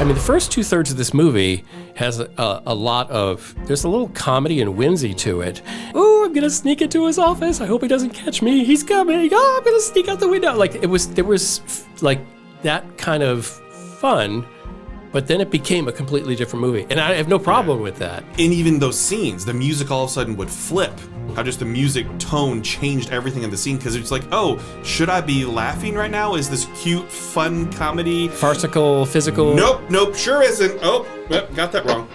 I mean, the first 2/3 of this movie has a lot of, there's a little comedy and whimsy to it. Oh, I'm going to sneak into his office. I hope he doesn't catch me. He's coming. Oh, I'm going to sneak out the window. Like, there was like that kind of fun, but then it became a completely different movie. And I have no problem with that. And even those scenes, the music all of a sudden would flip. How just the music tone changed everything in the scene, because it's like, oh, should I be laughing right now? Is this cute, fun comedy? Farcical, physical? Nope, sure isn't. Oh, yep, got that wrong.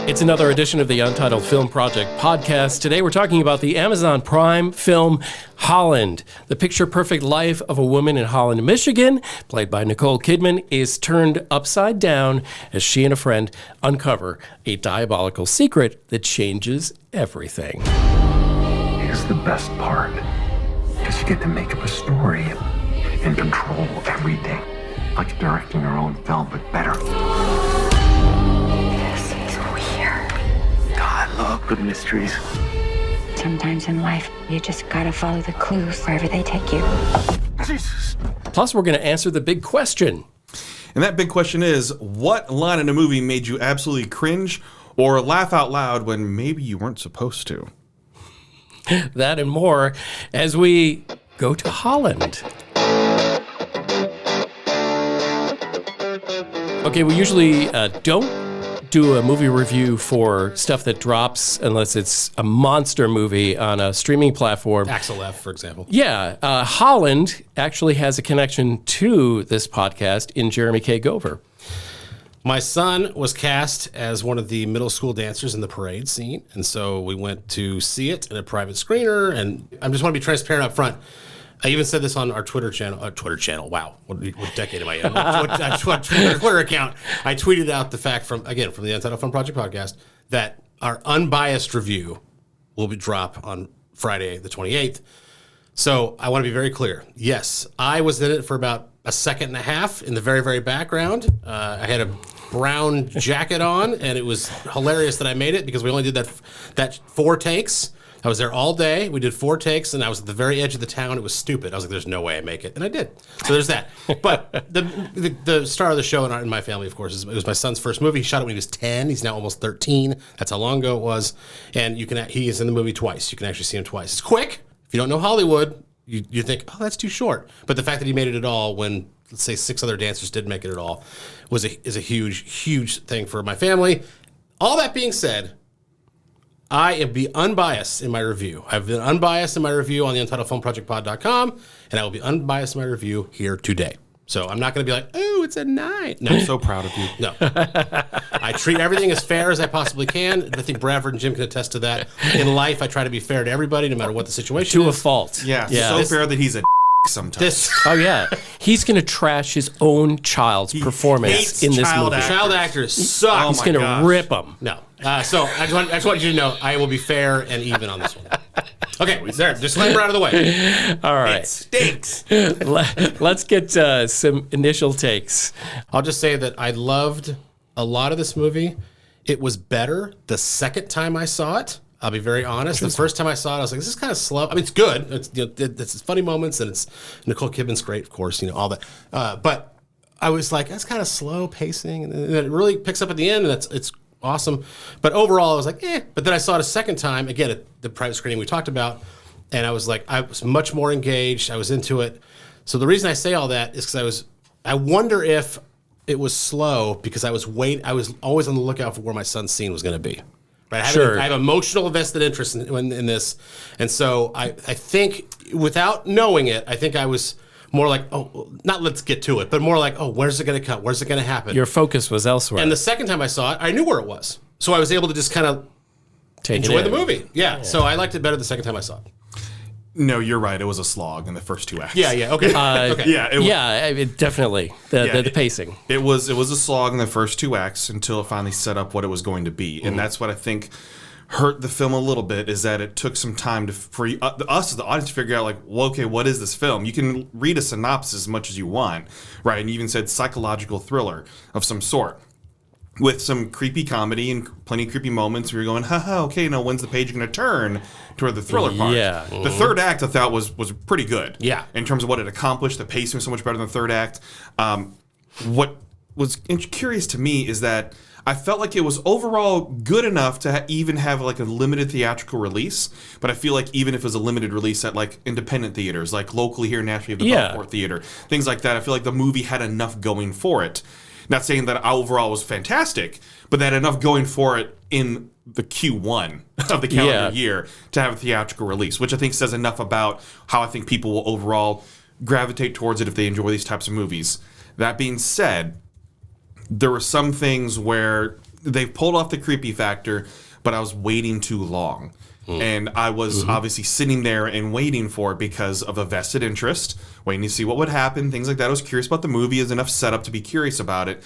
It's another edition of the Untitled Film Project Podcast. Today we're talking about the Amazon Prime film Holland. The picture-perfect life of a woman in Holland, Michigan, played by Nicole Kidman, is turned upside down as she and a friend uncover a diabolical secret that changes everything. Here's the best part, because you get to make up a story and control everything. Like directing your own film, but better. I love good mysteries. Sometimes in life, you just gotta follow the clues wherever they take you. Jesus. Plus, we're going to answer the big question. And that big question is, what line in a movie made you absolutely cringe or laugh out loud when maybe you weren't supposed to? That and more as we go to Holland. Okay, we usually don't do a movie review for stuff that drops unless it's a monster movie on a streaming platform. Axel F, for example. Yeah. Holland actually has a connection to this podcast in Jeremy K. Gover. My son was cast as one of the middle school dancers in the parade scene, and so we went to see it in a private screener, and I just want to be transparent up front. I even said this on our Twitter channel. Wow, what decade am I in? Twitter account. I tweeted out the fact from the Untitled Film Project Podcast that our unbiased review will be drop on Friday the 28th. So I want to be very clear. Yes, I was in it for about a second and a half in the very, very background. I had a brown jacket on, and it was hilarious that I made it because we only did that 4 takes. I was there all day. We did 4 takes, and I was at the very edge of the town. It was stupid. I was like, "There's no way I make it," and I did. So there's that. But the star of the show in my family, of course, it was my son's first movie. He shot it when he was 10. He's now almost 13. That's how long ago it was. And he is in the movie twice. You can actually see him twice. It's quick. If you don't know Hollywood, you think, "Oh, that's too short." But the fact that he made it at all when, let's say, 6 other dancers didn't make it at all is a huge, huge thing for my family. All that being said, I am be unbiased in my review. I've been unbiased in my review on the UntitledFilmProjectPod.com, and I will be unbiased in my review here today. So I'm not going to be like, "Oh, it's a 9." No. I'm so proud of you. No. I treat everything as fair as I possibly can. I think Bradford and Jim can attest to that. In life, I try to be fair to everybody, no matter what the situation is. To a fault. Yeah, so fair that he's a sometimes. Oh, yeah. He's going to trash his own child's performance in this movie. Child actors suck. He's going to rip them. No. So I just want you to know I will be fair and even on this one. Okay, there. Disclaimer out of the way. All right. It stinks. Let's get some initial takes. I'll just say that I loved a lot of this movie. It was better the second time I saw it. I'll be very honest. The first time I saw it, I was like, "This is kind of slow." I mean, it's good. It's funny moments, and it's Nicole Kidman's great, of course. All that. But I was like, "That's kind of slow pacing," and it really picks up at the end, and it's awesome. But overall, I was like, "Eh." But then I saw it a second time, again, at the private screening we talked about, and I was like, I was much more engaged. I was into it. So the reason I say all that is because I wonder if it was slow because I was always on the lookout for where my son's scene was going to be. Right? I have emotional vested interest in this. And so I think, without knowing it, I think I was more like, "Oh, not let's get to it," but more like, "Oh, where's it going to cut? Where's it going to happen?" Your focus was elsewhere. And the second time I saw it, I knew where it was. So I was able to just kind of enjoy the movie. Yeah. So I liked it better the second time I saw it. No, you're right. It was a slog in the first 2 acts. Yeah. Okay. Okay. Yeah, definitely. The pacing. It was a slog in the first 2 acts until it finally set up what it was going to be. And that's what I think hurt the film a little bit, is that it took some time for us as the audience to figure out, like, well, okay, what is this film? You can read a synopsis as much as you want, right? And you even said psychological thriller of some sort. with some creepy comedy and plenty of creepy moments where you're going, haha, okay, now when's the page going to turn toward the thriller part? Yeah. The third act I thought was pretty good. Yeah. In terms of what it accomplished, the pacing was so much better than the third act. What was curious to me is that I felt like it was overall good enough to even have like a limited theatrical release, but I feel like even if it was a limited release at like independent theaters, like locally here in Nashville, the Belport Theater, things like that, I feel like the movie had enough going for it. Not saying that overall was fantastic, but that had enough going for it in the Q1 of the calendar year to have a theatrical release, which I think says enough about how I think people will overall gravitate towards it if they enjoy these types of movies. That being said, there were some things where they pulled off the creepy factor, but I was waiting too long. And I was obviously sitting there and waiting for it because of a vested interest, waiting to see what would happen, things like that. I was curious about the movie. There's enough setup to be curious about it.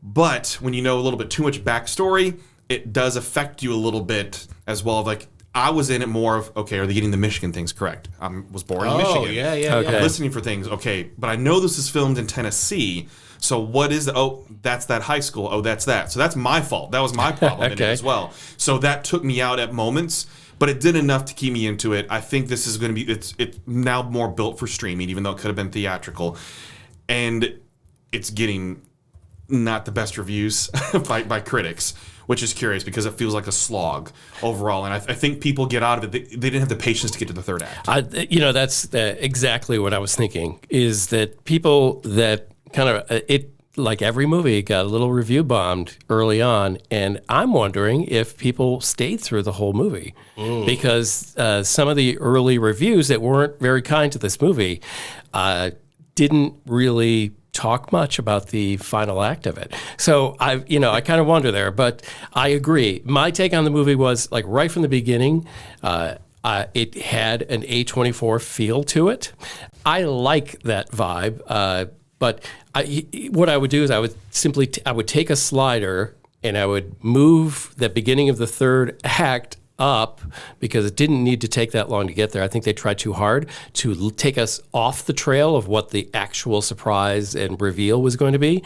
But when you know a little bit too much backstory, it does affect you a little bit as well. Like, I was in it more of, okay, are they getting the Michigan things correct? I was born in Michigan. Yeah. Okay. I'm listening for things, okay, but I know this is filmed in Tennessee. So what is it? Oh, that's that high school. Oh, that's that. So that's my fault. That was my problem in it as well. So that took me out at moments, but it did enough to keep me into it. I think this is going to be, it's now more built for streaming, even though it could have been theatrical. And it's getting not the best reviews by critics, which is curious because it feels like a slog overall. And I think people get out of it. They didn't have the patience to get to the third act. That's exactly what I was thinking, is that people that kind of, it like every movie, got a little review bombed early on. And I'm wondering if people stayed through the whole movie because some of the early reviews that weren't very kind to this movie didn't really talk much about the final act of it. So I kind of wonder there, but I agree. My take on the movie was like right from the beginning, it had an A24 feel to it. I like that vibe, but what I would do is I would take a slider and I would move the beginning of the third act up because it didn't need to take that long to get there. I think they tried too hard to take us off the trail of what the actual surprise and reveal was going to be.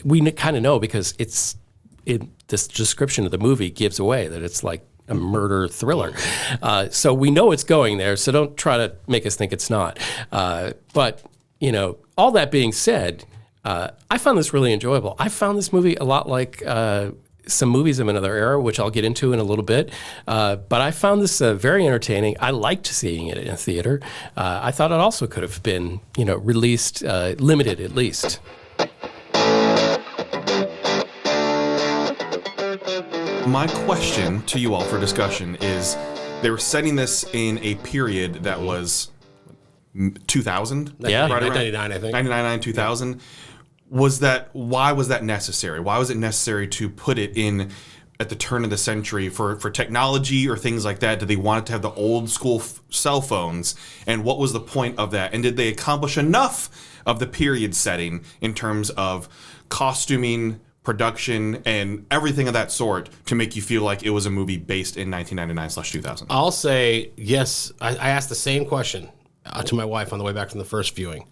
We kind of know because this description of the movie gives away that it's like a murder thriller. So we know it's going there, so don't try to make us think it's not. But, all that being said, I found this really enjoyable. I found this movie a lot like some movies of another era, which I'll get into in a little bit. But I found this very entertaining. I liked seeing it in a theater. I thought it also could have been, released, limited at least. My question to you all for discussion is, they were setting this in a period that was 2000? Yeah. Right around 1999, I think. 1999, 2000. Why was that necessary? Why was it necessary to put it in at the turn of the century for technology or things like that? Did they want it to have the old school cell phones? And what was the point of that? And did they accomplish enough of the period setting in terms of costuming, production, and everything of that sort to make you feel like it was a movie based in 1999/2000? I'll say yes. I asked the same question to my wife on the way back from the first viewing.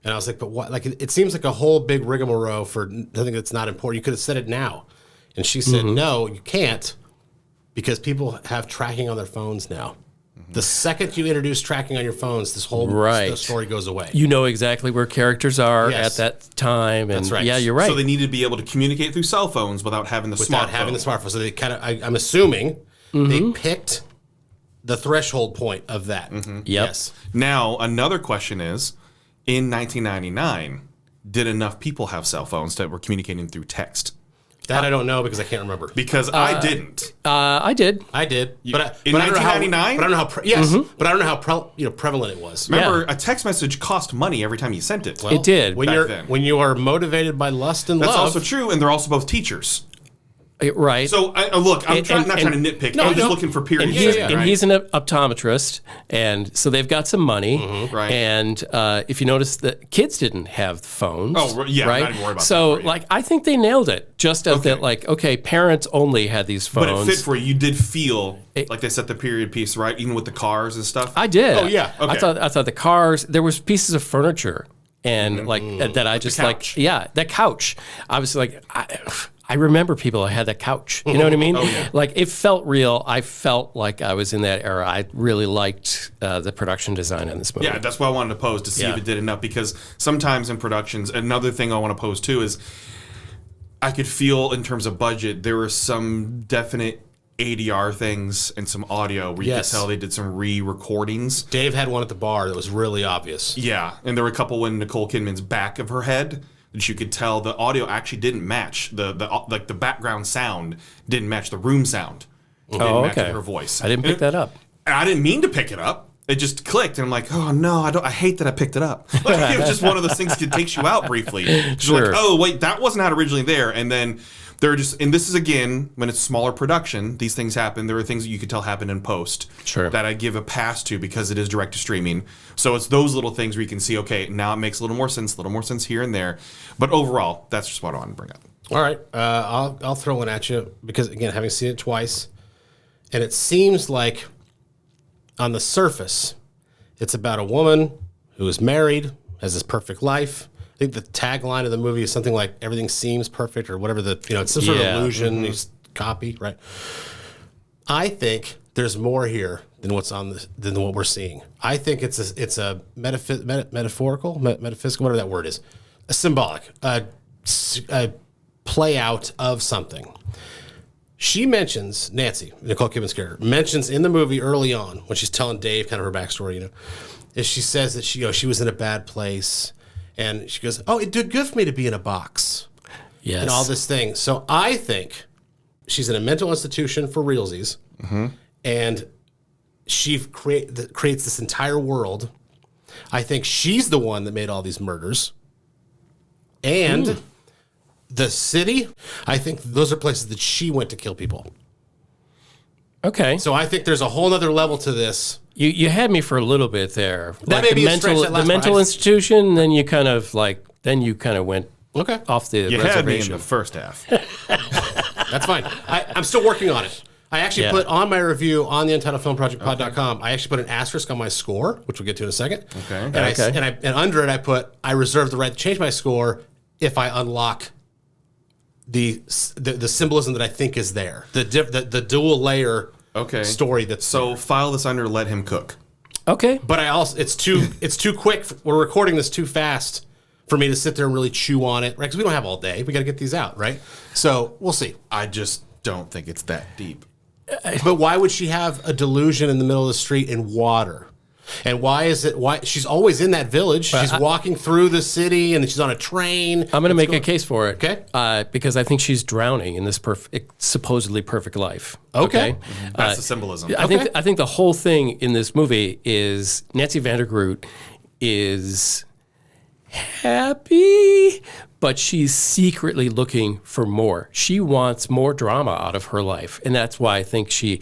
And I was like, but what? Like, it seems like a whole big rigmarole for something that's not important. You could have said it now. And she said, no, you can't, because people have tracking on their phones now. The second you introduce tracking on your phones, this whole story goes away. You know exactly where characters are at that time. And that's right. Yeah, you're right. So they needed to be able to communicate through cell phones without having the smartphone. So they kind of, I'm assuming, they picked the threshold point of that. Yep. Yes. Now, another question is, in 1999, did enough people have cell phones that were communicating through text? That I don't know because I can't remember. Because I didn't. I did. I did. But in 1999? But I don't know how. But I don't know how prevalent it was. Remember, a text message cost money every time you sent it. It did. When you are motivated by lust and That's love. also true, and they're also both teachers. Right. So, look, I'm not trying to nitpick. I'm just looking for period. And he's an optometrist, and so they've got some money. Right. And if you notice, the kids didn't have phones. Oh, yeah, right? not even worry about so, that. So, I think they nailed it. Just of that, parents only had these phones. But it fit for you. You did feel like they set the period piece, right? Even with the cars and stuff. I did. Oh, yeah. Okay. I thought the cars, there was pieces of furniture and like that I just couch. that couch. I was like, I remember people that had that couch. You know what I mean? Like it felt real. I felt like I was in that era. I really liked the production design in this movie. Yeah, that's why I wanted to pose to see if it did enough, because sometimes in productions, another thing I want to pose too is I could feel in terms of budget, there were some definite ADR things and some audio where you could tell they did some re-recordings. Dave had one at the bar that was really obvious. Yeah, and there were a couple when Nicole Kidman's back of her head that you could tell the audio actually didn't match. The background sound didn't match the room sound. It didn't match her voice. I didn't pick that up. And I didn't mean to pick it up. It just clicked, and I'm like, oh no, I hate that I picked it up. Like, it was just one of those things that takes you out briefly. Sure. Like, oh wait, that wasn't how originally there, and then they're just, and this is again when it's smaller production, these things happen. There are things that you could tell happen in post that I give a pass to because it is direct to streaming. So it's those little things where you can see, okay, now it makes a little more sense here and there. But overall, that's just what I wanted to bring up. All right, I'll throw one at you because again, having seen it twice, and it seems like on the surface, it's about a woman who is married, has this perfect life. I think the tagline of the movie is something like "everything seems perfect" or whatever. It's some sort of illusion, copy, right? I think there's more here than what's than what we're seeing. I think it's a metaphorical, metaphysical, whatever that word is, a symbolic, a play out of something. She mentions, Nancy, Nicole Kidman's character, mentions in the movie early on when she's telling Dave kind of her backstory, is she says that she was in a bad place, and she goes, "Oh, it did good for me to be in a box," and all this thing. So I think she's in a mental institution for realsies, and she creates this entire world. I think she's the one that made all these murders, and the city, I think those are places that she went to kill people. Okay. So I think there's a whole other level to this. You had me for a little bit there. That may be a stretch, that last mental part. institution, then you kind of went off the You reservation. had me in the first half. That's fine. I'm still working on it. I actually put on my review on the Untitled Film Project Pod.com, I actually put an asterisk on my score, which we'll get to in a second. Okay. And under it, I reserve the right to change my score if I unlock the symbolism that I think is there, the dual layer story that's so there. File this under let him cook. Okay, but it's too quick. We're recording this too fast for me to sit there and really chew on it, right? Because we don't have all day. We got to get these out, right? So we'll see. I just don't think it's that deep. But why would she have a delusion in the middle of the street in water? And why she's always in that village? She's walking through the city, and then she's on a train. I'm going to make a case for it. Okay. Because I think she's drowning in this supposedly perfect life. Okay. That's the symbolism. I think the whole thing in this movie is Nancy Vandergroot is happy, but she's secretly looking for more. She wants more drama out of her life, and that's why I think she,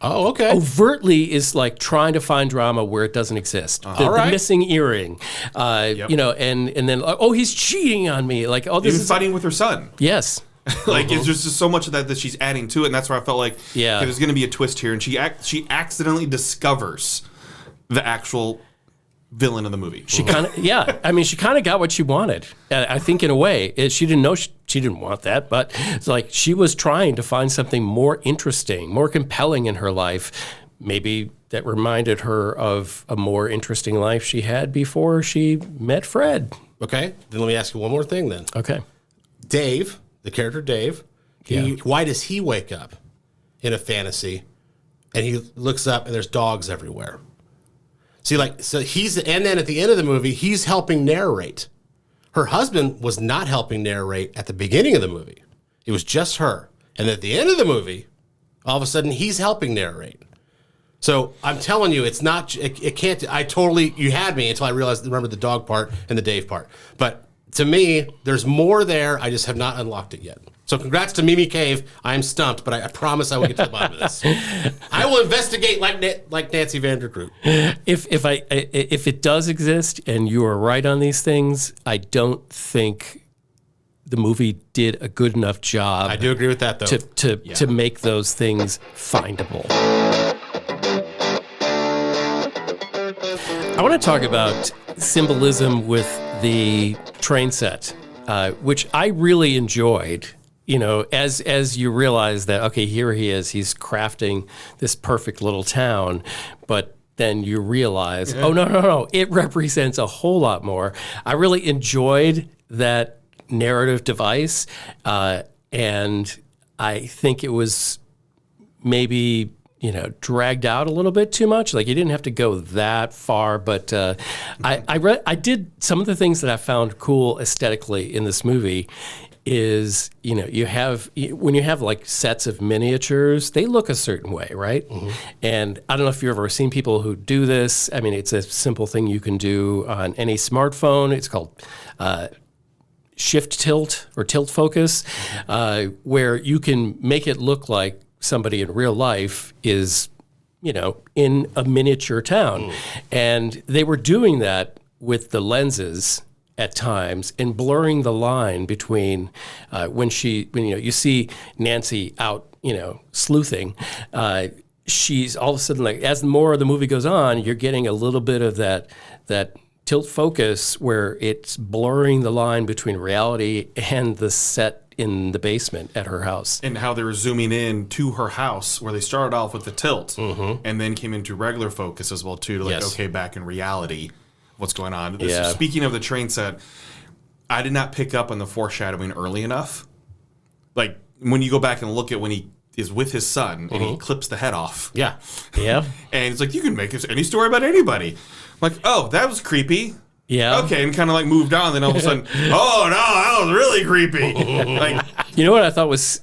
overtly is like trying to find drama where it doesn't exist. The missing earring, and then he's cheating on me. Like, this Even is fighting with her son. Yes. Like it's just so much of that she's adding to it, and that's where I felt like there's going to be a twist here, and she accidentally discovers the actual villain of the movie. She kind of, I mean, she kind of got what she wanted. I think in a way, she didn't know she didn't want that, but it's like she was trying to find something more interesting, more compelling in her life. Maybe that reminded her of a more interesting life she had before she met Fred. Okay, then let me ask you one more thing then. Okay. Dave, the character Dave, why does he wake up in a fantasy and he looks up and there's dogs everywhere? See, and then at the end of the movie, he's helping narrate. Her husband was not helping narrate at the beginning of the movie. It was just her. And at the end of the movie, all of a sudden, he's helping narrate. So I'm telling you, it's not, it can't, you had me until I remembered the dog part and the Dave part. But to me, there's more there. I just have not unlocked it yet. So congrats to Mimi Cave. I am stumped, but I promise I will get to the bottom of this. I will investigate like Nancy Vandergroot. If it does exist and you are right on these things, I don't think the movie did a good enough job. I do agree with that, though. To make those things findable. I want to talk about symbolism with the train set, which I really enjoyed. As you realize that, okay, here he is, he's crafting this perfect little town, but then you realize, oh, no, it represents a whole lot more. I really enjoyed that narrative device, and I think it was maybe, dragged out a little bit too much. Like, you didn't have to go that far, but I did some of the things that I found cool aesthetically in this movie is, when you have like sets of miniatures, they look a certain way, right? Mm-hmm. And I don't know if you've ever seen people who do this. I mean, it's a simple thing you can do on any smartphone. It's called shift tilt or tilt focus, where you can make it look like somebody in real life is, in a miniature town. Mm. And they were doing that with the lenses at times and blurring the line between when you see Nancy out, sleuthing, she's all of a sudden, like, as more of the movie goes on, you're getting a little bit of that tilt focus where it's blurring the line between reality and the set in the basement at her house. And how they were zooming in to her house where they started off with the tilt and then came into regular focus as well too, to okay, back in reality, what's going on. Yeah. Speaking of the train set, I did not pick up on the foreshadowing early enough. Like, when you go back and look at when he is with his son and he clips the head off. Yeah. Yeah. And it's like, you can make any story about anybody. I'm like, oh, that was creepy. Yeah. Okay, and kind of like moved on. Then all of a sudden, oh no, that was really creepy. Like, you know what I thought was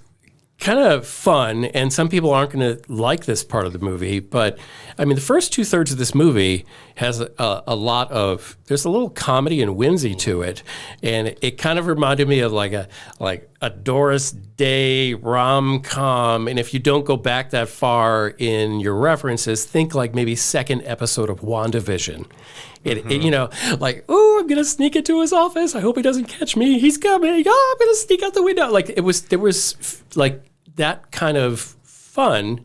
kind of fun, and some people aren't going to like this part of the movie, but I mean, the first 2/3 of this movie has a lot of, there's a little comedy and whimsy to it, and it kind of reminded me of like a Doris Day rom-com. And if you don't go back that far in your references, think like maybe second episode of WandaVision. Like, oh, I'm going to sneak into his office. I hope he doesn't catch me. He's coming. Oh, I'm going to sneak out the window. Like, there was like that kind of fun,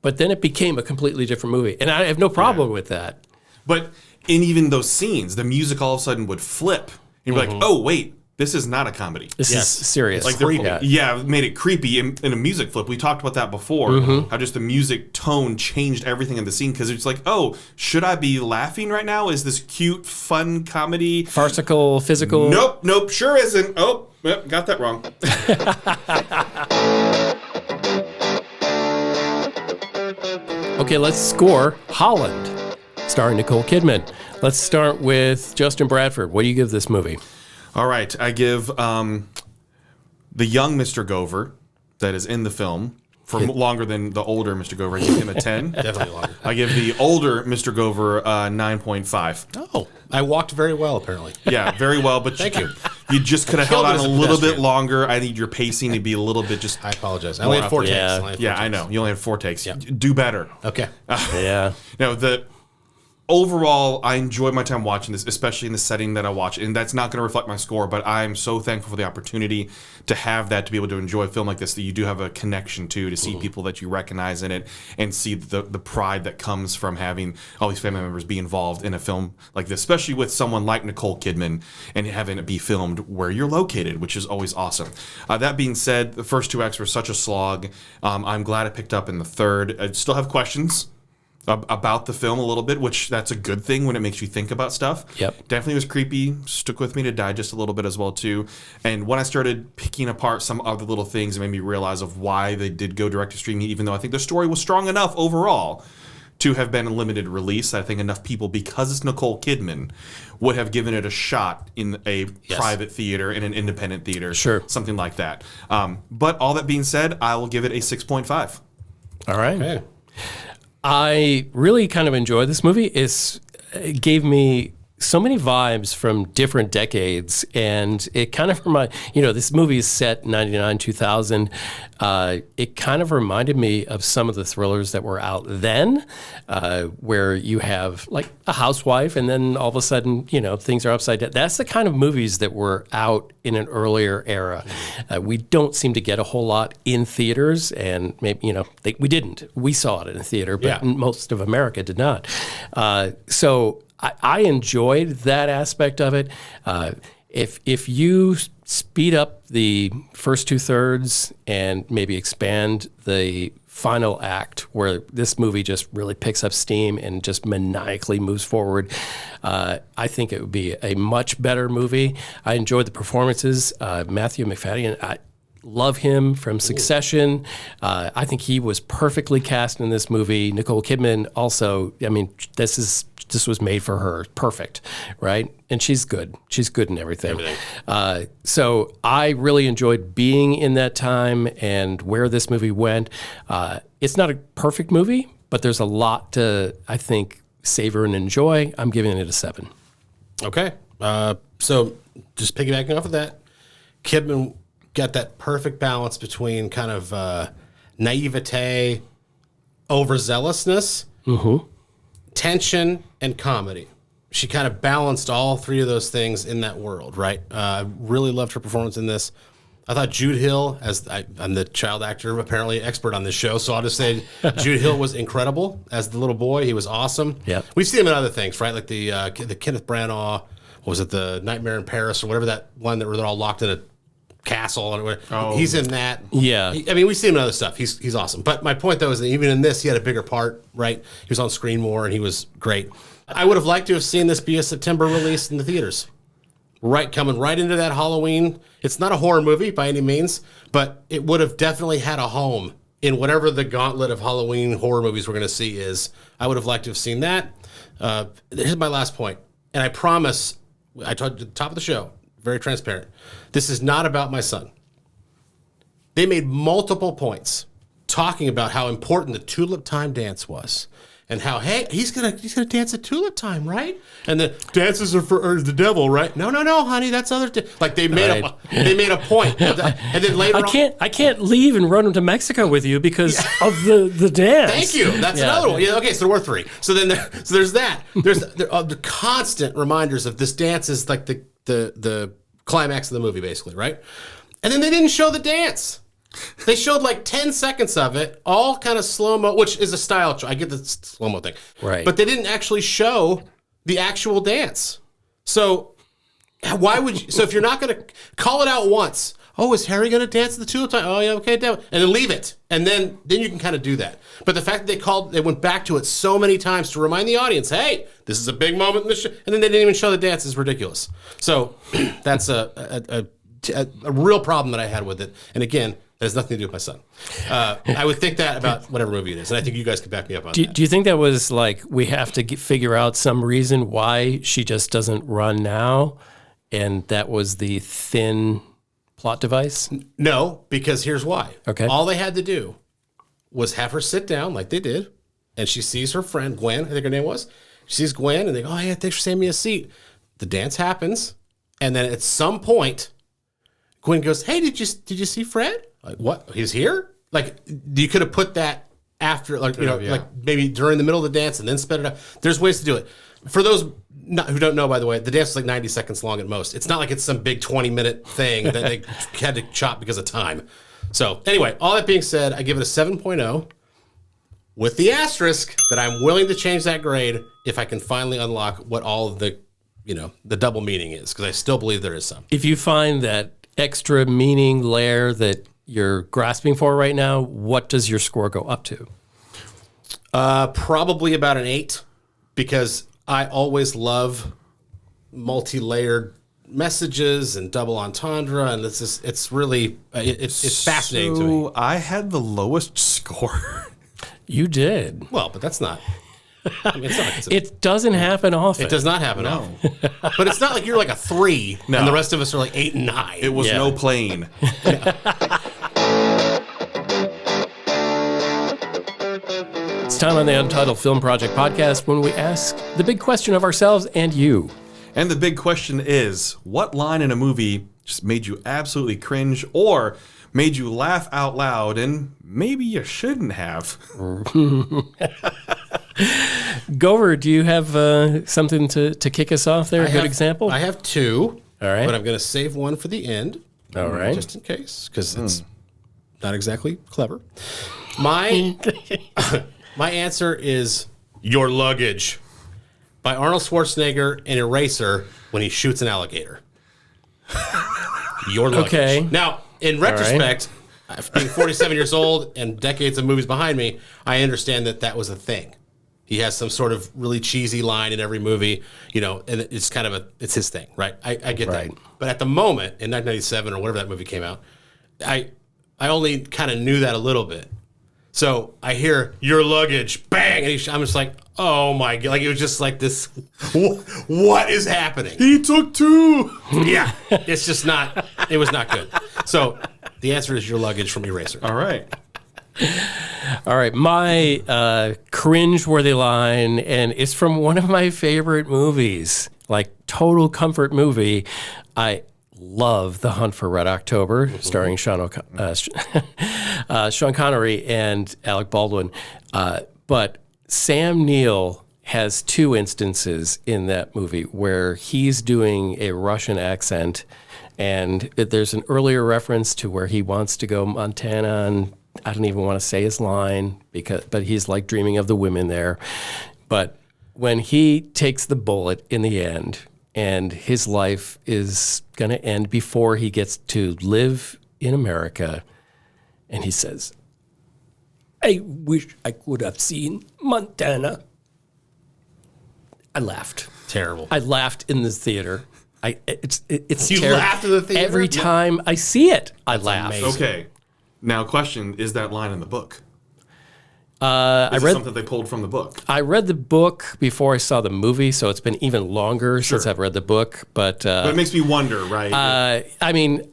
but then it became a completely different movie. And I have no problem with that. But in even those scenes, the music all of a sudden would flip. You'd be like, oh, wait, this is not a comedy. This is serious. Like, it made it creepy in a music flip. We talked about that before, how just the music tone changed everything in the scene, because it's like, oh, should I be laughing right now? Is this cute, fun comedy? Farcical, physical? Nope, sure isn't. Oh, yep, got that wrong. Okay, let's score Holland, starring Nicole Kidman. Let's start with Justin Bradford. What do you give this movie? All right, I give the young Mr. Gover that is in the film for longer than the older Mr. Gover. I give him a 10. Definitely longer. I give the older Mr. Gover a 9.5. Oh, I walked very well, apparently. Yeah, very well, but Thank you. You just could have held on a little bit longer. I need your pacing to be a little bit just... I apologize. I only had 4 takes. Yeah, I know. You only had 4 takes. Yeah. Do better. Okay. Yeah. No, overall, I enjoyed my time watching this, especially in the setting that I watch. And that's not going to reflect my score, but I'm so thankful for the opportunity to have that, to be able to enjoy a film like this that you do have a connection to see people that you recognize in it, and see the pride that comes from having all these family members be involved in a film like this, especially with someone like Nicole Kidman, and having it be filmed where you're located, which is always awesome. That being said, the first 2 acts were such a slog. I'm glad I picked up in the third. I still have questions about the film a little bit, which that's a good thing when it makes you think about stuff. Yep. Definitely was creepy. Stuck with me to digest a little bit as well too. And when I started picking apart some other little things, it made me realize of why they did go direct to streaming, even though I think the story was strong enough overall to have been a limited release. I think enough people, because it's Nicole Kidman, would have given it a shot in a private theater, in an independent theater, something like that. But all that being said, I will give it a 6.5. All right. Okay. I really kind of enjoyed this movie. It gave me so many vibes from different decades, and it kind of this movie is set 99, 2000. It kind of reminded me of some of the thrillers that were out then, where you have like a housewife, and then all of a sudden, things are upside down. That's the kind of movies that were out in an earlier era. We don't seem to get a whole lot in theaters, and maybe, we didn't. We saw it in a theater, but most of America did not. So I enjoyed that aspect of it. If you speed up the first 2/3 and maybe expand the final act where this movie just really picks up steam and just maniacally moves forward, I think it would be a much better movie. I enjoyed the performances. Matthew McFadden, I love him from Succession. I think he was perfectly cast in this movie. Nicole Kidman also, I mean, this was made for her. Perfect, right? And she's good. She's good in everything. So I really enjoyed being in that time and where this movie went. It's not a perfect movie, but there's a lot to, I think, savor and enjoy. I'm giving it a 7. Okay. So just piggybacking off of that, Kidman got that perfect balance between kind of naivete, overzealousness, tension, and comedy. She kind of balanced all three of those things in that world, right? I really loved her performance in this. I thought Jude Hill, I'm the child actor, apparently expert on this show, so I'll just say Jude Hill was incredible as the little boy. He was awesome. Yeah, we've seen him in other things, right? Like the Kenneth Branagh, what was it, the Nightmare in Paris or whatever, that one that where they're all locked in a castle and whatever. Oh. He's in that. Yeah. I mean, we see him in other stuff. He's awesome. But my point, though, is that even in this, he had a bigger part, right? He was on screen more, and he was great. I would have liked to have seen this be a September release in the theaters. Right, coming right into that Halloween. It's not a horror movie by any means, but it would have definitely had a home in whatever the gauntlet of Halloween horror movies we're going to see is. I would have liked to have seen that. Here's my last point, and I promise, I told you at the top of the show, very transparent. This is not about my son. They made multiple points talking about how important the tulip time dance was. And how, hey, he's gonna dance at tulip time, right? And the dances are for the devil, right? No, honey, that's other. Like they made a point, and then later I can't leave and run to Mexico with you because of the dance. Thank you. That's another one. Yeah, okay, so there were 3. So then there's that. There are the constant reminders of this dance is like the climax of the movie, basically, right? And then they didn't show the dance. They showed like 10 seconds of it, all kind of slow-mo, which is a style choice. I get the slow-mo thing. Right. But they didn't actually show the actual dance. So why would you? So if you're not going to call it out once, oh, is Harry going to dance at the tulip time? Oh, yeah, okay, and then leave it. And then you can kind of do that. But the fact that they went back to it so many times to remind the audience, hey, this is a big moment in the show, and then they didn't even show the dance is ridiculous. So that's a real problem that I had with it. And again, that has nothing to do with my son. I would think that about whatever movie it is, and I think you guys could back me up on that. Do you think that was like we have to figure out some reason why she just doesn't run now, and that was the thin plot device? No, because here's why. Okay. All they had to do was have her sit down like they did, and she sees her friend, Gwen, I think her name was. She sees Gwen, and they go, oh, yeah, thanks for saving me a seat. The dance happens, and then at some point, Gwen goes, hey, did you see Fred? Like, what? He's here? Like, you could have put that after, like, like maybe during the middle of the dance and then sped it up. There's ways to do it. For those who don't know, by the way, the dance is like 90 seconds long at most. It's not like it's some big 20-minute thing that they had to chop because of time. So anyway, all that being said, I give it a 7.0 with the asterisk that I'm willing to change that grade if I can finally unlock what all of the double meaning is, because I still believe there is some. If you find that extra meaning layer that you're grasping for right now, what does your score go up to? Probably about an 8, because I always love multi-layered messages and double entendre, and it's really it's fascinating to me. I had the lowest score. You did. Well, but that's not. I mean, it's not like it doesn't happen often. It does not happen often. But it's not like you're like a 3 and the rest of us are like 8 and 9. It was no plane. It's time on the Untitled Film Project Podcast when we ask the big question of ourselves and you. And the big question is, what line in a movie just made you absolutely cringe or made you laugh out loud and maybe you shouldn't have? Gover, do you have something to kick us off there? A good example? I have 2. All right. But I'm going to save one for the end. All right. Just in case, because it's not exactly clever. My answer is your luggage. by Arnold Schwarzenegger in Eraser when he shoots an alligator. Your luggage. Okay. Now, in retrospect, being 47 years old and decades of movies behind me, I understand that was a thing. He has some sort of really cheesy line in every movie, and it's kind of it's his thing, right? I get that. But at the moment, in 1997 or whenever that movie came out, I only kind of knew that a little bit. So I hear your luggage, bang, and I'm just like, oh my God. Like, it was just like this, what is happening? He took 2. Yeah, it's just not, it was not good. So the answer is your luggage from Eraser. All right. All right, my cringe-worthy line, and it's from one of my favorite movies, like total comfort movie. I love The Hunt for Red October, starring Sean Connery and Alec Baldwin. But Sam Neill has 2 instances in that movie where he's doing a Russian accent, and there's an earlier reference to where he wants to go Montana, and I don't even want to say his line, but he's like dreaming of the women there. But when he takes the bullet in the end, and his life is going to end before he gets to live in America, and he says, I wish I could have seen Montana. I laughed. Terrible. I laughed in the theater. It's You terrible. laughed in the theater? Every time I see it, I laugh. amazing. Okay. Now, question, is that line in the book? I Is it read something they pulled from the book? I read the book before I saw the movie, so it's been even longer since I've read the book. But it makes me wonder, right? I mean,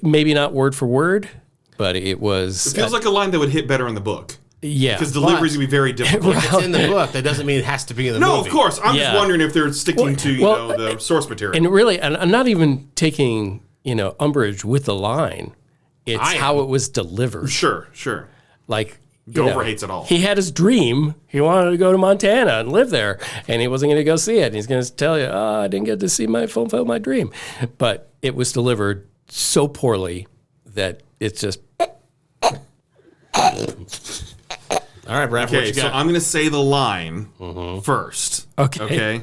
maybe not word for word, but it was. It feels like a line that would hit better in the book. Yeah, Because deliveries would be very difficult. If it's in the book, that doesn't mean it has to be in the movie. No, of course. I'm just wondering if they're sticking to well, the source material. and really, and I'm not even taking umbrage with the line. It's how it was delivered. Sure. Like. Dover hates it all. He had his dream. He wanted to go to Montana and live there, and he wasn't going to go see it. He's going to tell you, I didn't get to see fulfill my dream. But it was delivered so poorly that it's just... All right, Brad, Okay, so I'm going to say the line first. Okay?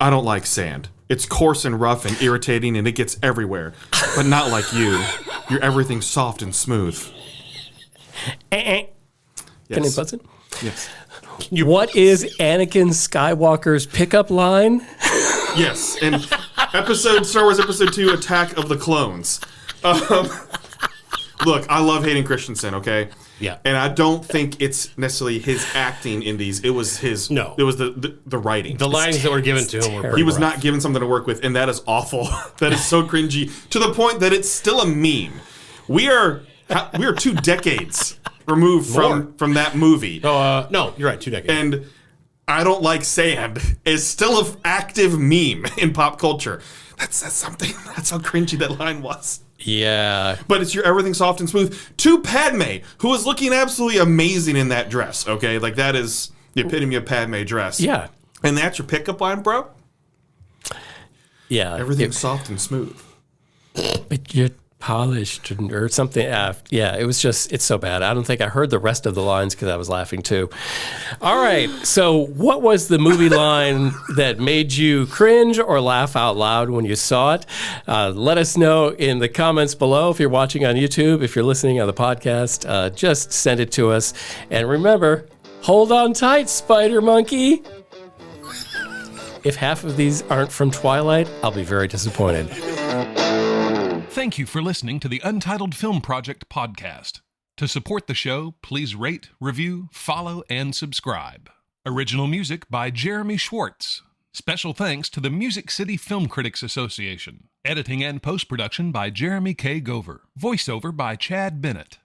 I don't like sand. It's coarse and rough and irritating, and it gets everywhere. But not like you. You're everything soft and smooth. Can I buzz it? Yes. What is Anakin Skywalker's pickup line? Yes. And Star Wars Episode 2, Attack of the Clones. Look, I love Hayden Christensen, okay? Yeah. And I don't think it's necessarily his acting in these. It was his. No. It was the writing. The lines that were given to him were pretty He was rough. not given something to work with, and that is awful. That is so cringy to the point that it's still a meme. We are 2 decades removed from that movie. No, you're right, 2 decades. And I don't like sand is still an active meme in pop culture. That's something. That's how cringy that line was. Yeah. But it's your everything soft and smooth to Padme, who is looking absolutely amazing in that dress. Okay, like that is the epitome of Padme dress. Yeah. And that's your pickup line, bro. Yeah. Everything's soft and smooth. But you're polished or something. Yeah, it was just, it's so bad. I don't think I heard the rest of the lines because I was laughing too. All right. So what was the movie line that made you cringe or laugh out loud when you saw it? Let us know in the comments below. If you're watching on YouTube, if you're listening on the podcast, just send it to us. And remember, hold on tight, Spider Monkey. If half of these aren't from Twilight, I'll be very disappointed. Thank you for listening to the Untitled Film Project Podcast. To support the show, please rate, review, follow, and subscribe. Original music by Jeremy Schwartz. Special thanks to the Music City Film Critics Association. Editing and post-production by Jeremy K. Gover. Voiceover by Chad Bennett.